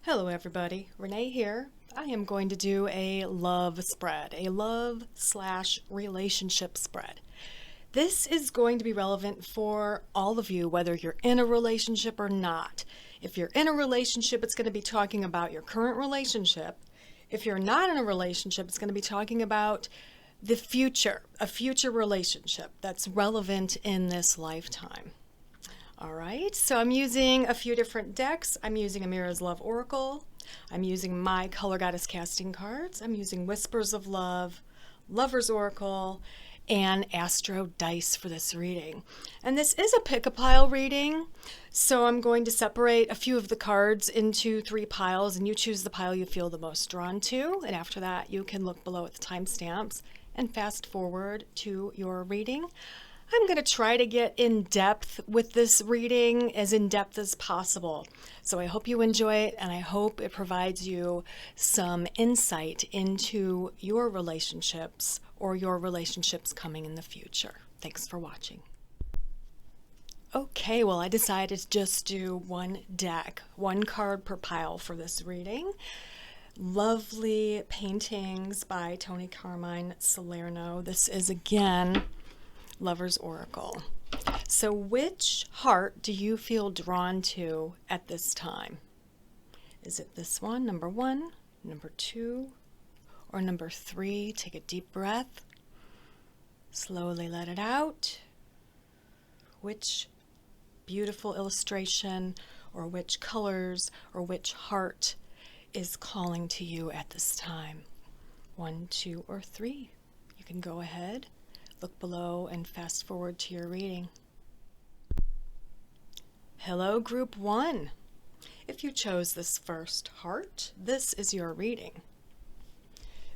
Hello everybody, Renee here. I am going to do a love spread, a love/relationship spread. This is going to be relevant for all of you, whether you're in a relationship or not. If you're in a relationship, it's going to be talking about your current relationship. If you're not in a relationship, it's going to be talking about the future, a future relationship that's relevant in this lifetime. All right, so I'm using a few different decks. I'm using Amira's Love Oracle. I'm using my Color Goddess casting cards. I'm using Whispers of Love, Lover's Oracle, and Astro Dice for this reading. And this is a pick-a-pile reading, so I'm going to separate a few of the cards into 3 piles, and you choose the pile you feel the most drawn to. And after that, you can look below at the timestamps and fast forward to your reading. I'm going to try to get in depth with this reading, as in depth as possible. So I hope you enjoy it, and I hope it provides you some insight into your relationships or your relationships coming in the future. Thanks for watching. Okay, well, I decided to just do one deck, 1 card per pile for this reading. Lovely paintings by Tony Carmine Salerno. This is, again, Lover's Oracle. So which heart do you feel drawn to at this time? Is it this one, number 1, number 2, or number 3? Take a deep breath. Slowly let it out. Which beautiful illustration or which colors or which heart is calling to you at this time? 1, 2, or 3. You can go ahead. Look below and fast forward to your reading. Hello, Group 1. If you chose this first heart, this is your reading.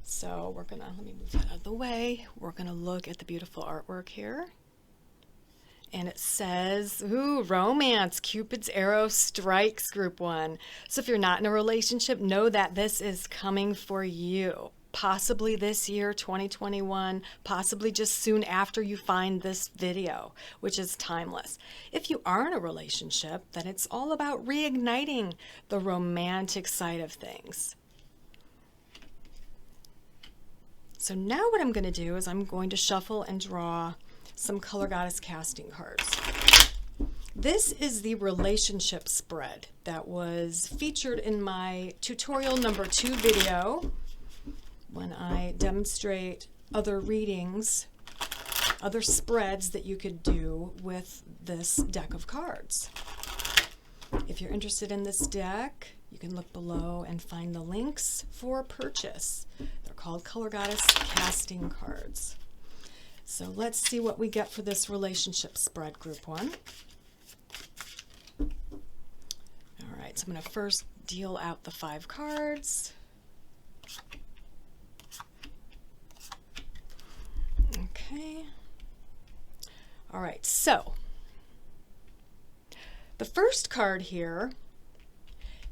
So let me move that out of the way. We're gonna look at the beautiful artwork here. And it says, ooh, romance, Cupid's arrow strikes, Group 1. So if you're not in a relationship, know that this is coming for you. Possibly this year, 2021, possibly just soon after you find this video, which is timeless. If you are in a relationship, then it's all about reigniting the romantic side of things. So now what I'm going to do is I'm going to shuffle and draw some Color Goddess casting cards. This is the relationship spread that was featured in my tutorial number 2 video, when I demonstrate other readings, other spreads that you could do with this deck of cards. If you're interested in this deck, you can look below and find the links for purchase. They're called Color Goddess casting cards. So let's see what we get for this relationship spread, Group 1. All right, so I'm going to first deal out the 5 cards. Okay. All right, so the first card here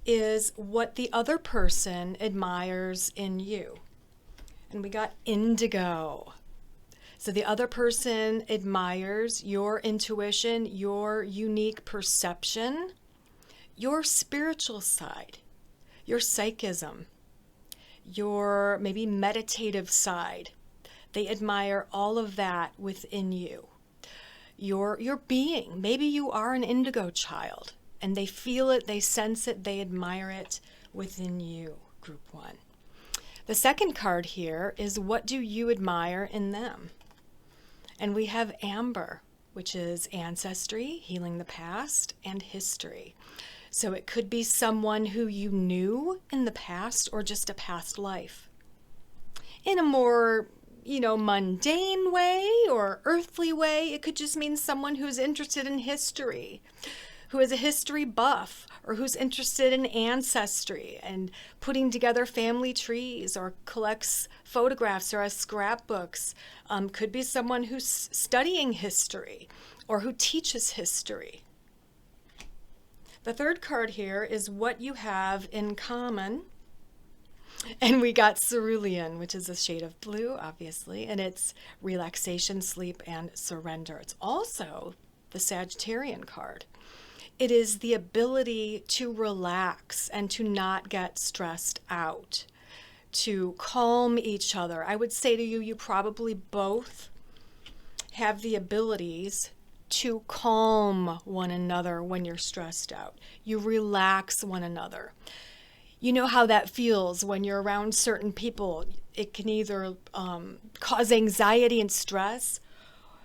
is what the other person admires in you. And we got indigo. So the other person admires your intuition, your unique perception, your spiritual side, your psychism, your maybe meditative side. They admire all of that within you. Your being. Maybe you are an indigo child and they feel it, they sense it, they admire it within you, Group 1. The second card here is what do you admire in them? And we have amber, which is ancestry, healing the past, and history. So it could be someone who you knew in the past or just a past life. In a more mundane way or earthly way, it could just mean someone who's interested in history, who is a history buff, or who's interested in ancestry and putting together family trees, or collects photographs or has scrapbooks. Could be someone who's studying history or who teaches history. The third card here is what you have in common. And we got cerulean, which is a shade of blue, obviously, and it's relaxation, sleep, and surrender. It's also the Sagittarian card. It is the ability to relax and to not get stressed out, to calm each other. I would say to you, you probably both have the abilities to calm one another when you're stressed out. You relax one another. You know how that feels when you're around certain people. It can either cause anxiety and stress.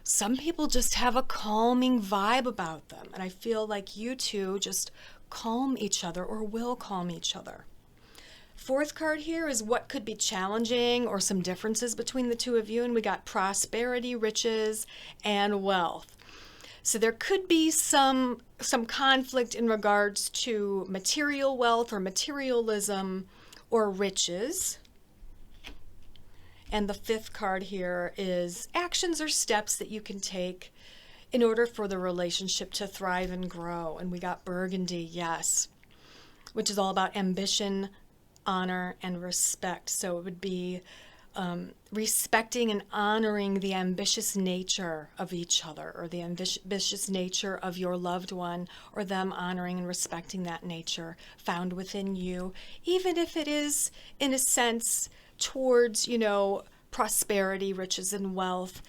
Some people just have a calming vibe about them. And I feel like you two just calm each other or will calm each other. Fourth card here is what could be challenging or some differences between the two of you. And we got prosperity, riches, and wealth. So there could be some conflict in regards to material wealth or materialism or riches. And the fifth card here is actions or steps that you can take in order for the relationship to thrive and grow. And we got burgundy, yes, which is all about ambition, honor, and respect. So it would be respecting and honoring the ambitious nature of each other, or the ambitious nature of your loved one, or them honoring and respecting that nature found within you, even if it is, in a sense, towards, prosperity, riches, and wealth.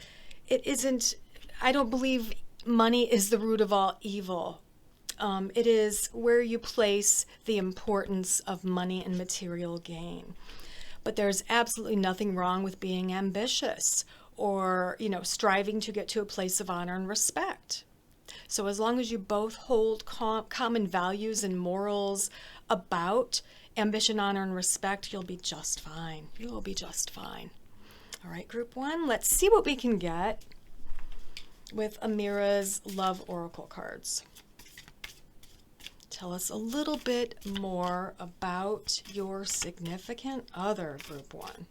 It isn't, I don't believe money is the root of all evil. It is where you place the importance of money and material gain. But there's absolutely nothing wrong with being ambitious or, striving to get to a place of honor and respect. So as long as you both hold common values and morals about ambition, honor, and respect, you'll be just fine. You will be just fine. All right, group one, let's see what we can get with Amira's Love Oracle cards. Tell us a little bit more about your significant other, group one.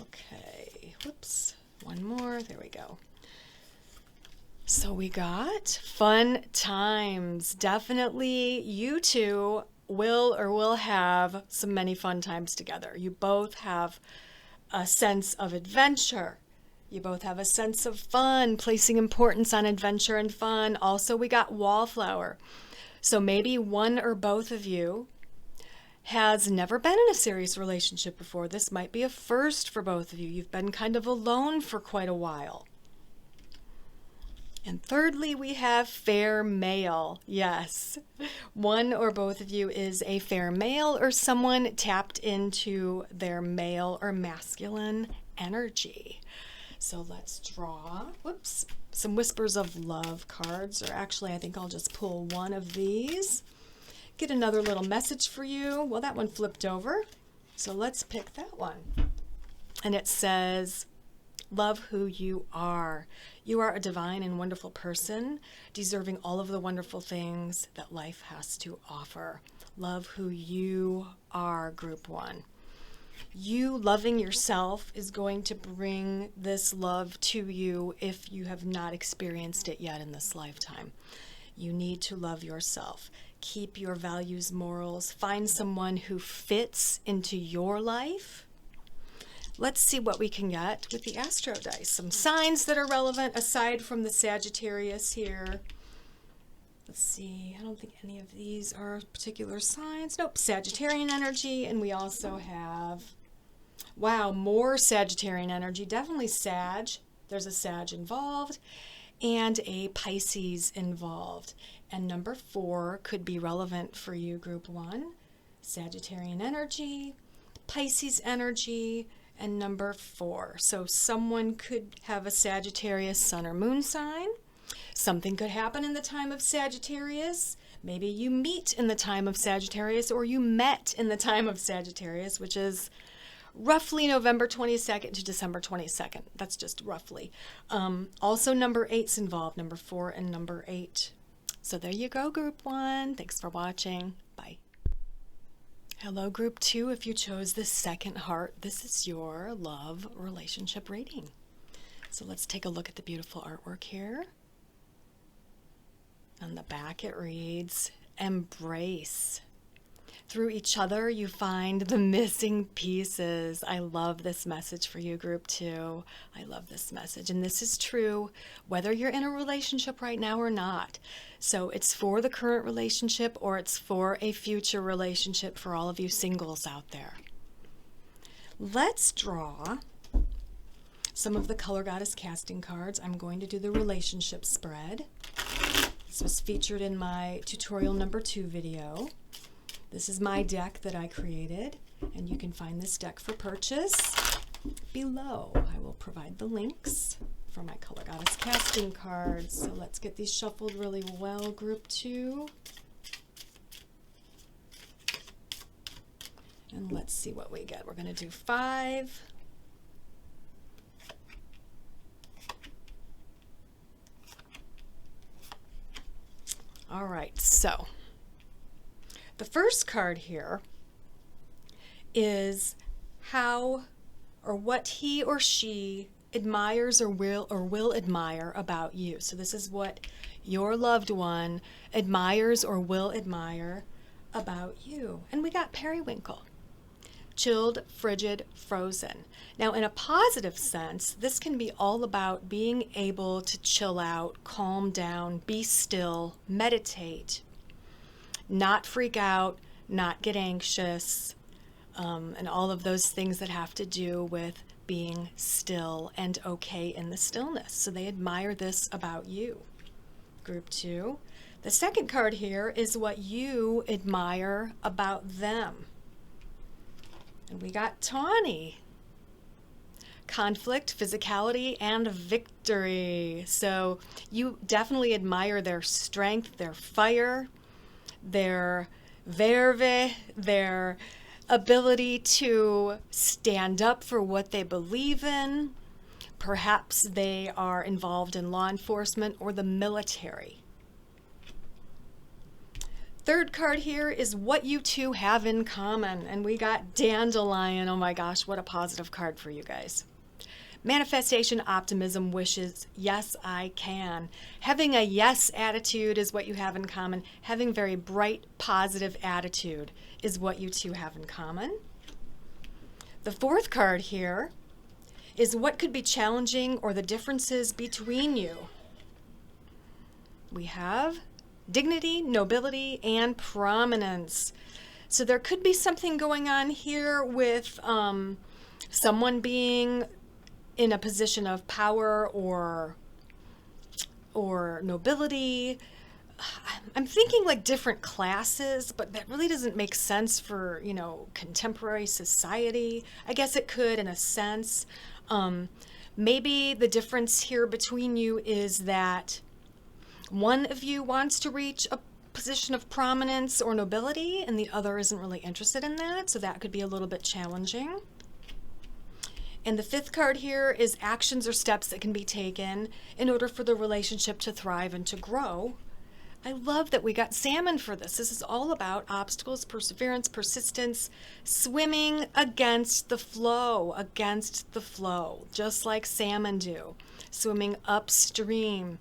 Okay, whoops, one more, there we go. So we got fun times. Definitely you two will have some many fun times together. You both have a sense of adventure. You both have a sense of fun, placing importance on adventure and fun. Also, we got wallflower. So maybe one or both of you has never been in a serious relationship before. This might be a first for both of you. You've been kind of alone for quite a while. And thirdly, we have fair male. Yes, one or both of you is a fair male or someone tapped into their male or masculine energy. So let's draw, some Whispers of Love cards, or actually I think I'll just pull one of these. Get another little message for you. Well, that one flipped over, so let's pick that one. And it says, love who you are. You are a divine and wonderful person, deserving all of the wonderful things that life has to offer. Love who you are, group one. You loving yourself is going to bring this love to you if you have not experienced it yet in this lifetime. You need to love yourself. Keep your values, morals. Find someone who fits into your life. Let's see what we can get with the Astro Dice. Some signs that are relevant aside from the Sagittarius here. Let's see, I don't think any of these are particular signs. Nope, Sagittarian energy, and we also have, wow, more Sagittarian energy. Definitely Sag. There's a Sag involved, and a Pisces involved. And number 4 could be relevant for you, group 1. Sagittarian energy, Pisces energy, and number 4. So someone could have a Sagittarius sun or moon sign. Something could happen in the time of Sagittarius. Maybe you meet in the time of Sagittarius, or you met in the time of Sagittarius, which is roughly November 22nd to December 22nd. That's just roughly. Also number 8's involved, number 4 and number 8. So there you go, group 1. Thanks for watching. Bye. Hello, group 2. If you chose the second heart, this is your love relationship reading. So let's take a look at the beautiful artwork here. On the back it reads, embrace. Through each other, you find the missing pieces. I love this message for you, group 2. I love this message. And this is true whether you're in a relationship right now or not. So it's for the current relationship or it's for a future relationship for all of you singles out there. Let's draw some of the Color Goddess casting cards. I'm going to do the relationship spread. This was featured in my tutorial number 2 video. This is my deck that I created, and you can find this deck for purchase below. I will provide the links for my Color Goddess casting cards. So let's get these shuffled really well, group 2. And let's see what we get. We're going to do 5. All right, so the first card here is how or what he or she admires or will admire about you. So this is what your loved one admires or will admire about you. And we got periwinkle. Chilled, frigid, frozen. Now, in a positive sense, this can be all about being able to chill out, calm down, be still, meditate, not freak out, not get anxious, and all of those things that have to do with being still and okay in the stillness. So they admire this about you. Group 2. The second card here is what you admire about them. And we got tawny. Conflict, physicality, and victory. So you definitely admire their strength, their fire, their verve, their ability to stand up for what they believe in. Perhaps they are involved in law enforcement or the military. Third card here is what you two have in common. And we got dandelion. Oh my gosh, what a positive card for you guys. Manifestation, optimism, wishes, yes, I can. Having a yes attitude is what you have in common. Having very bright, positive attitude is what you two have in common. The fourth card here is what could be challenging or the differences between you. We have dignity, nobility, and prominence. So there could be something going on here with someone being in a position of power or nobility. I'm thinking like different classes, but that really doesn't make sense for, you know, contemporary society. I guess it could in a sense. Maybe the difference here between you is that one of you wants to reach a position of prominence or nobility and the other isn't really interested in that, so that could be a little bit challenging. And the fifth card here is actions or steps that can be taken in order for the relationship to thrive and to grow. I love that we got salmon for this. This is all about obstacles, perseverance, persistence, swimming against the flow, just like salmon do, swimming upstream.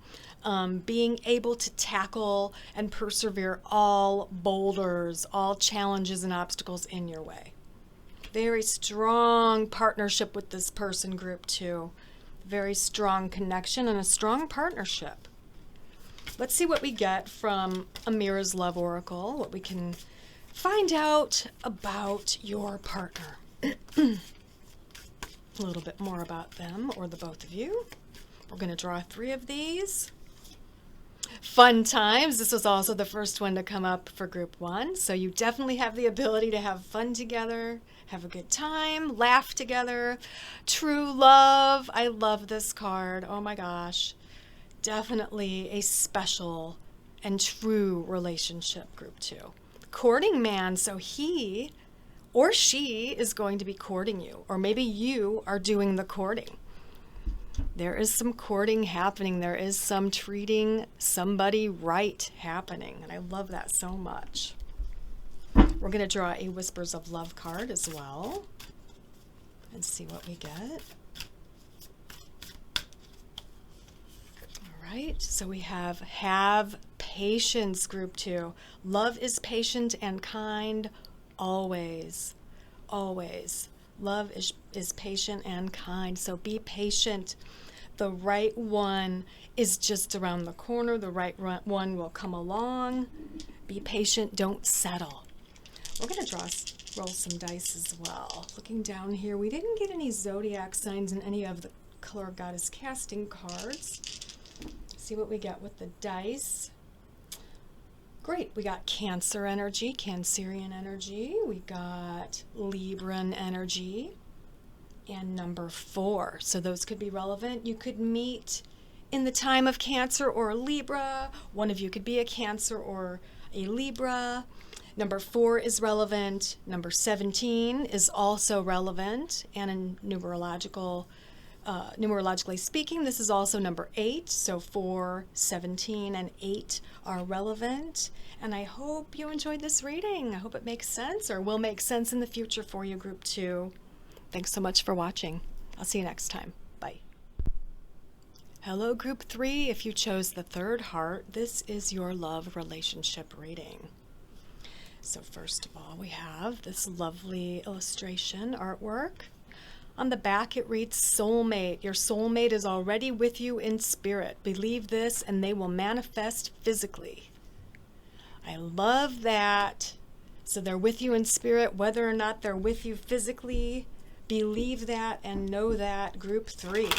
Being able to tackle and persevere all boulders, all challenges and obstacles in your way. Very strong partnership with this person, group 2. Very strong connection and a strong partnership. Let's see what we get from Amira's Love Oracle, what we can find out about your partner. A little bit more about them or the both of you. We're going to draw 3 of these. Fun times. This was also the first one to come up for group 1. So you definitely have the ability to have fun together, have a good time, laugh together. True love. I love this card. Oh my gosh. Definitely a special and true relationship, group 2. Courting man. So he or she is going to be courting you, or maybe you are doing the courting. There is some courting happening. There is some treating somebody right happening. And I love that so much. We're going to draw a Whispers of Love card as well and see what we get. All right. So we have patience, group 2. Love is patient and kind always, always. Love is patient and kind, so be patient. The right one is just around the corner. The right one will come along. Be patient, don't settle. We're going to roll some dice as well. Looking down here, we didn't get any zodiac signs in any of the color goddess casting cards. See what we get with the dice. Great, we got Cancer energy, Cancerian energy. We got Libran energy. And number 4. So those could be relevant. You could meet in the time of Cancer or Libra. One of you could be a Cancer or a Libra. Number 4 is relevant. Number 17 is also relevant. And in numerologically speaking, this is also number 8. So 4, 17, and 8 are relevant. And I hope you enjoyed this reading. I hope it makes sense or will make sense in the future for you, Group 2. Thanks so much for watching. I'll see you next time. Bye. Hello, Group 3. If you chose the 3rd heart, this is your love relationship reading. So first of all, we have this lovely illustration artwork. On the back, it reads, soulmate. Your soulmate is already with you in spirit. Believe this and they will manifest physically. I love that. So they're with you in spirit, whether or not they're with you physically. Believe that and know that, Group 3.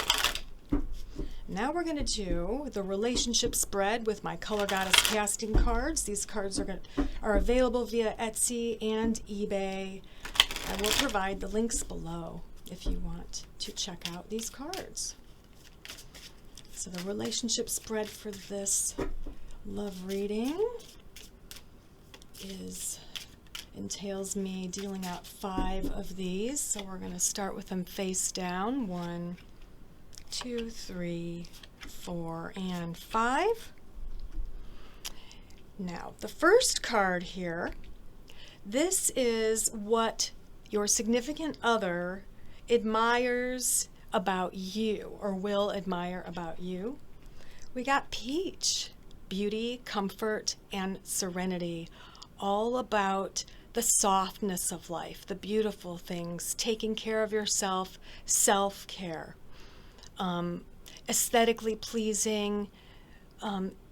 Now we're going to do the relationship spread with my Color Goddess casting cards. These cards are available via Etsy and eBay. I will provide the links below if you want to check out these cards. So the relationship spread for this love reading entails me dealing out 5 of these. So we're going to start with them face down. 1, 2, 3, 4, and 5. Now, the first card here, this is what your significant other admires about you or will admire about you. We got Peach, beauty, comfort, and serenity, all about the softness of life, the beautiful things, taking care of yourself, self-care, aesthetically pleasing,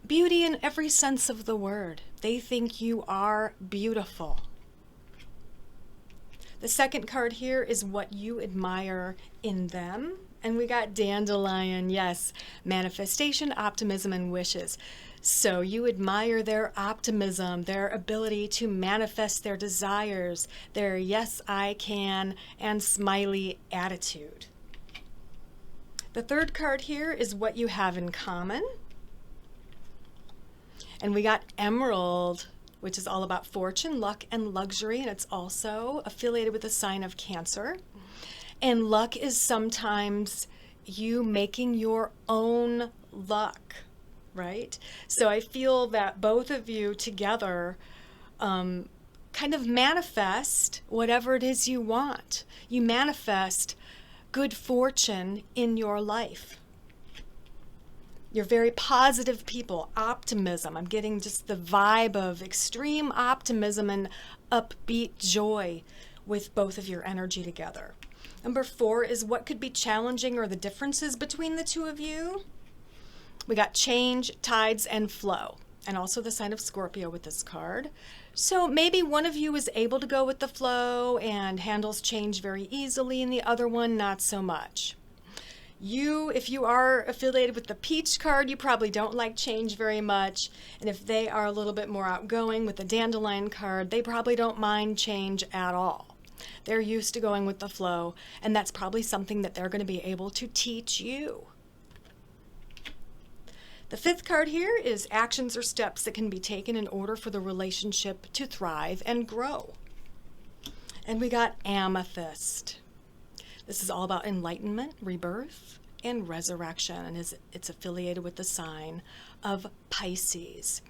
beauty in every sense of the word. They think you are beautiful. The second card here is what you admire in them. And we got Dandelion, yes, manifestation, optimism, and wishes. So you admire their optimism, their ability to manifest their desires, their yes, I can, and smiley attitude. The third card here is what you have in common. And we got Emerald, which is all about fortune, luck, and luxury, and it's also affiliated with the sign of Cancer. And luck is sometimes you making your own luck, right? So I feel that both of you together kind of manifest whatever it is you want. You manifest good fortune in your life. You're very positive people, optimism. I'm getting just the vibe of extreme optimism and upbeat joy with both of your energy together. Number 4 is what could be challenging or the differences between the two of you. We got change, tides, and flow, and also the sign of Scorpio with this card. So maybe one of you is able to go with the flow and handles change very easily, and the other one not so much. If you are affiliated with the Peach card, you probably don't like change very much. And if they are a little bit more outgoing with the Dandelion card, they probably don't mind change at all. They're used to going with the flow, and that's probably something that they're going to be able to teach you. The 5th card here is actions or steps that can be taken in order for the relationship to thrive and grow. And we got Amethyst. This is all about enlightenment, rebirth, and resurrection, and it's affiliated with the sign of Pisces.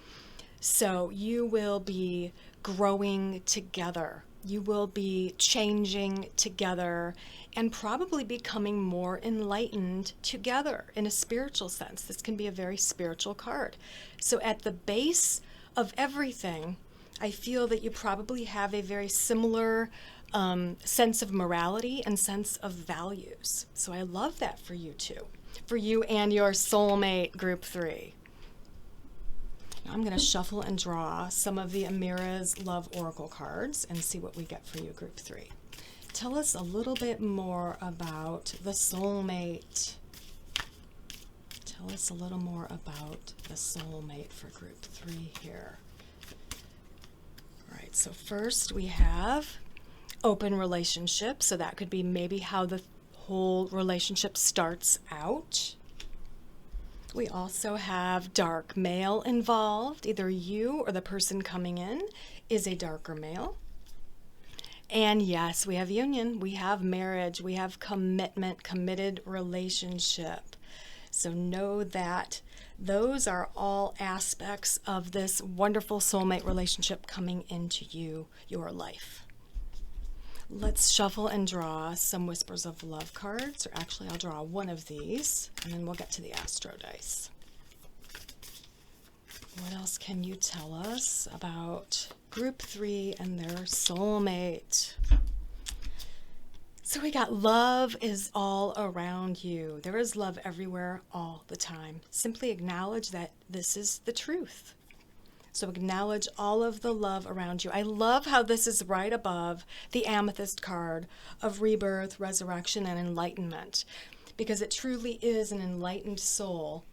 So you will be growing together. You will be changing together and probably becoming more enlightened together in a spiritual sense. This can be a very spiritual card. So at the base of everything, I feel that you probably have a very similar sense of morality and sense of values. So I love that for you too, for you and your soulmate group 3. Now I'm going to shuffle and draw some of the Amira's Love Oracle cards and see what we get for you, group 3. Tell us a little bit more about the soulmate. Tell us a little more about the soulmate for group 3 here. All right, so first we have open relationship. So that could be maybe how the whole relationship starts out. We also have dark male involved. Either you or the person coming in is a darker male. And yes, we have union, we have marriage, we have commitment, committed relationship. So know that those are all aspects of this wonderful soulmate relationship coming into your life. Let's shuffle and draw some Whispers of Love cards, or actually I'll draw one of these, and then we'll get to the Astro dice. What else can you tell us about group 3 and their soulmate? So we got love is all around you. There is love everywhere all the time. Simply acknowledge that this is the truth. So acknowledge all of the love around you. I love how this is right above the amethyst card of rebirth, resurrection, and enlightenment, because it truly is an enlightened soul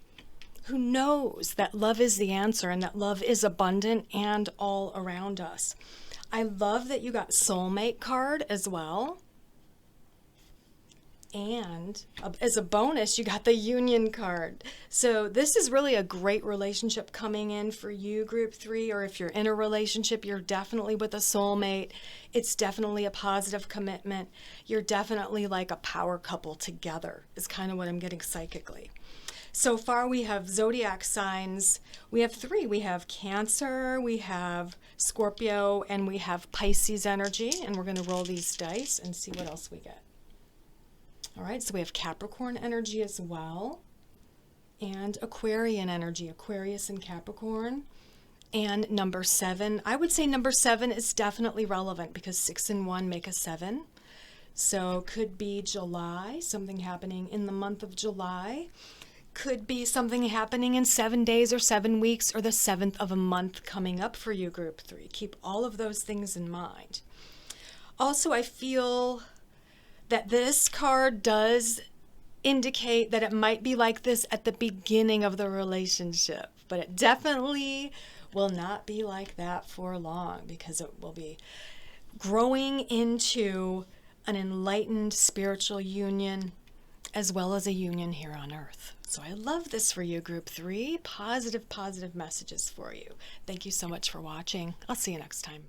who knows that love is the answer and that love is abundant and all around us. I love that you got soulmate card as well. And as a bonus, you got the union card. So this is really a great relationship coming in for you, group 3, or if you're in a relationship, you're definitely with a soulmate. It's definitely a positive commitment. You're definitely like a power couple together, is kind of what I'm getting psychically. So far we have zodiac signs. We have 3. We have Cancer, we have Scorpio, and we have Pisces energy. And we're going to roll these dice and see what else we get. All right, so we have Capricorn energy as well, and Aquarian energy, Aquarius and Capricorn, and number 7. I would say number 7 is definitely relevant because 6 and 1 make a 7. So could be July, something happening in the month of July. Could be something happening in 7 days or 7 weeks or the 7th of a month coming up for you, group 3. Keep all of those things in mind. Also, I feel that this card does indicate that it might be like this at the beginning of the relationship, but it definitely will not be like that for long because it will be growing into an enlightened spiritual union as well as a union here on earth. So I love this for you, group 3. Positive messages for you. Thank you so much for watching. I'll see you next time.